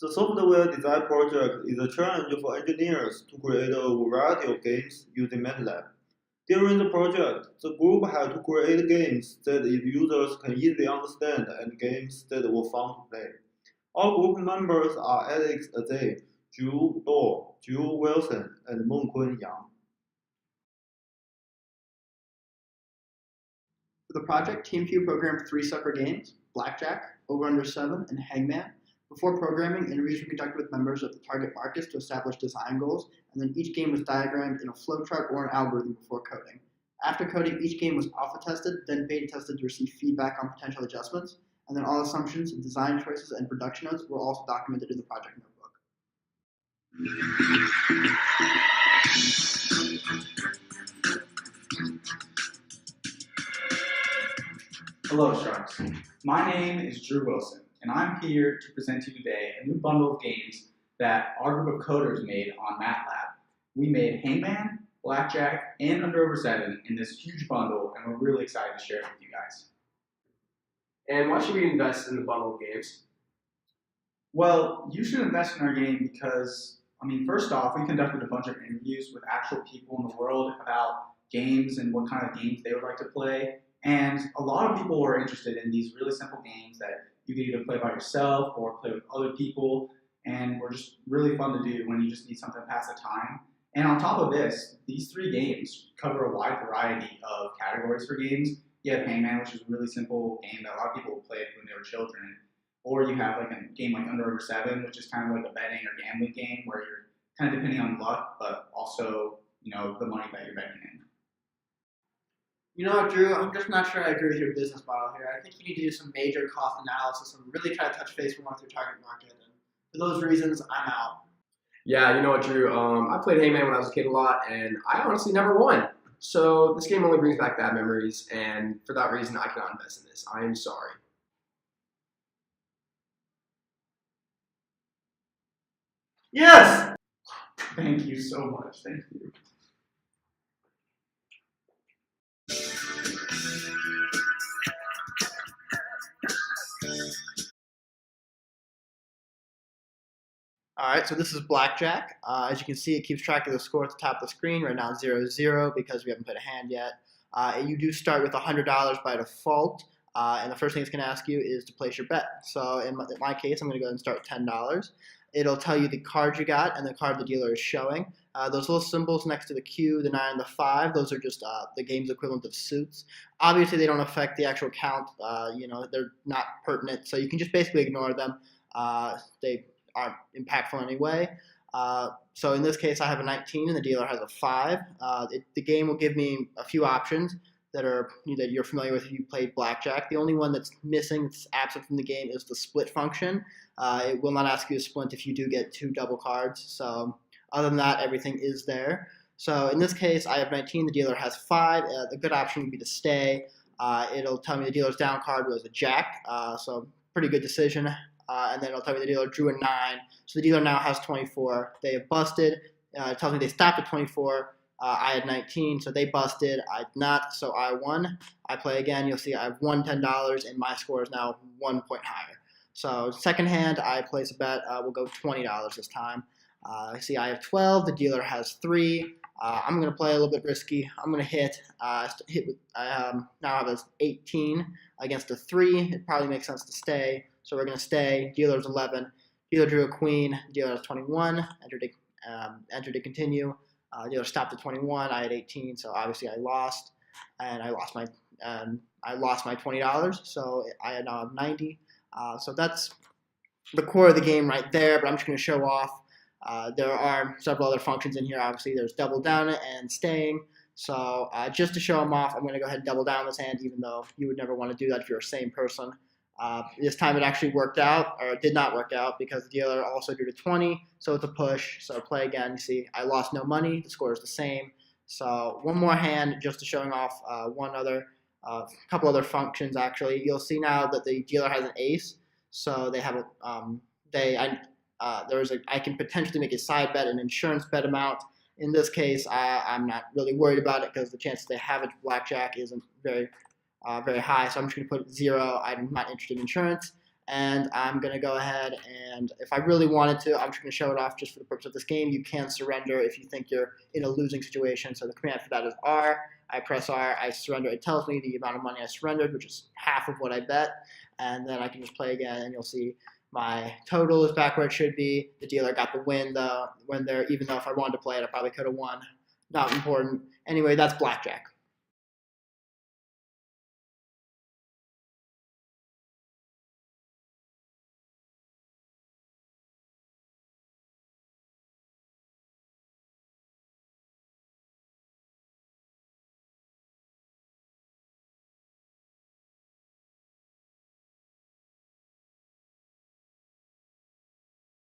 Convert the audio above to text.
The software design project is a challenge for engineers to create a variety of games using MATLAB. During the project, the group had to create games that users can easily understand and games that were fun to play. Our group members are Alex Azay, Drew Dorr, Drew Wilson, and Mengkun Yang. For the project, Team Q programmed 3 separate games: Blackjack, Over Under 7, and Hangman. Before programming, interviews were conducted with members of the target markets to establish design goals, and then each game was diagrammed in a flowchart or an algorithm before coding. After coding, each game was alpha tested, then beta tested to receive feedback on potential adjustments, and then all assumptions, design choices, and production notes were also documented in the project notebook. Hello, Sharks. My name is Drew Wilson, and I'm here to present to you today a new bundle of games that our group of coders made on MATLAB. We made Hangman, Blackjack, and Under Over 7 in this huge bundle, and we're really excited to share it with you guys. And why should we invest in the bundle of games? Well, you should invest in our game because, first off, we conducted a bunch of interviews with actual people in the world about games and what kind of games they would like to play. And a lot of people were interested in these really simple games that you can either play by yourself or play with other people, and were just really fun to do when you just need something to pass the time. And on top of this, these 3 games cover a wide variety of categories for games. You have Hangman, which is a really simple game that a lot of people played when they were children. Or you have like a game like Under Over 7, which is kind of like a betting or gambling game where you're kind of depending on luck, but also, the money that you're betting in. You know what, Drew? I'm just not sure I agree with your business model here. I think you need to do some major cost analysis and really try to touch base more with your target market. And for those reasons, I'm out. Yeah, you know what, Drew? I played Hangman when I was a kid a lot, and I honestly never won. So this game only brings back bad memories, and for that reason, I cannot invest in this. I am sorry. Yes! Thank you so much. Thank you. Alright, so this is Blackjack. As you can see, it keeps track of the score at the top of the screen. Right now it's 0-0 because we haven't played a hand yet. You do start with $100 by default, and the first thing it's going to ask you is to place your bet. So in my case, I'm going to go ahead and start $10. It'll tell you the card you got and the card the dealer is showing. Those little symbols next to the Q, the 9, and the 5, those are just the game's equivalent of suits. Obviously, they don't affect the actual count. They're not pertinent, so you can just basically ignore them. They aren't impactful anyway. So in this case, I have a 19 and the dealer has a 5. The game will give me a few options that you're familiar with if you played Blackjack. The only one that's missing, that's absent from the game, is the split function. It will not ask you to split if you do get 2 double cards. So other than that, everything is there. So in this case, I have 19, the dealer has 5. The good option would be to stay. It'll tell me the dealer's down card was a jack, so pretty good decision. And then it'll tell me the dealer drew a 9. So the dealer now has 24. They have busted. It tells me they stopped at 24. I had 19, so they busted. I did not, so I won. I play again. You'll see I've won $10, and my score is now 1 point higher. So second hand, I place a bet. We'll go $20 this time. See, I have 12. The dealer has 3. I'm going to play a little bit risky. I'm going to hit. I now have an 18 against a 3. It probably makes sense to stay. So we're going to stay. Dealer's 11. Dealer drew a queen. Dealer has 21. Entered to continue. Dealer stopped at 21. I had 18, so obviously I lost, and I lost my $20. So I now have 90. So that's the core of the game right there. But I'm just going to show off. There are several other functions in here. Obviously, there's double down and staying. So just to show them off, I'm going to go ahead and double down this hand, even though you would never want to do that if you're the same person. This time it actually worked out, or it did not work out, because the dealer also drew to 20, so it's a push. So play again. You see, I lost no money. The score is the same. So one more hand just to showing off a couple other functions, actually. You'll see now that the dealer has an ace, so they have I can potentially make a side bet, an insurance bet amount. In this case, I'm not really worried about it because the chances they have it blackjack isn't very high. So I'm just going to put 0. I'm not interested in insurance. And I'm going to go ahead and if I really wanted to, I'm just going to show it off just for the purpose of this game. You can surrender if you think you're in a losing situation. So the command for that is R. I press R, I surrender. It tells me the amount of money I surrendered, which is half of what I bet. And then I can just play again, and you'll see my total is back where it should be. The dealer got the win, though, even though if I wanted to play it, I probably could have won. Not important. Anyway, that's blackjack.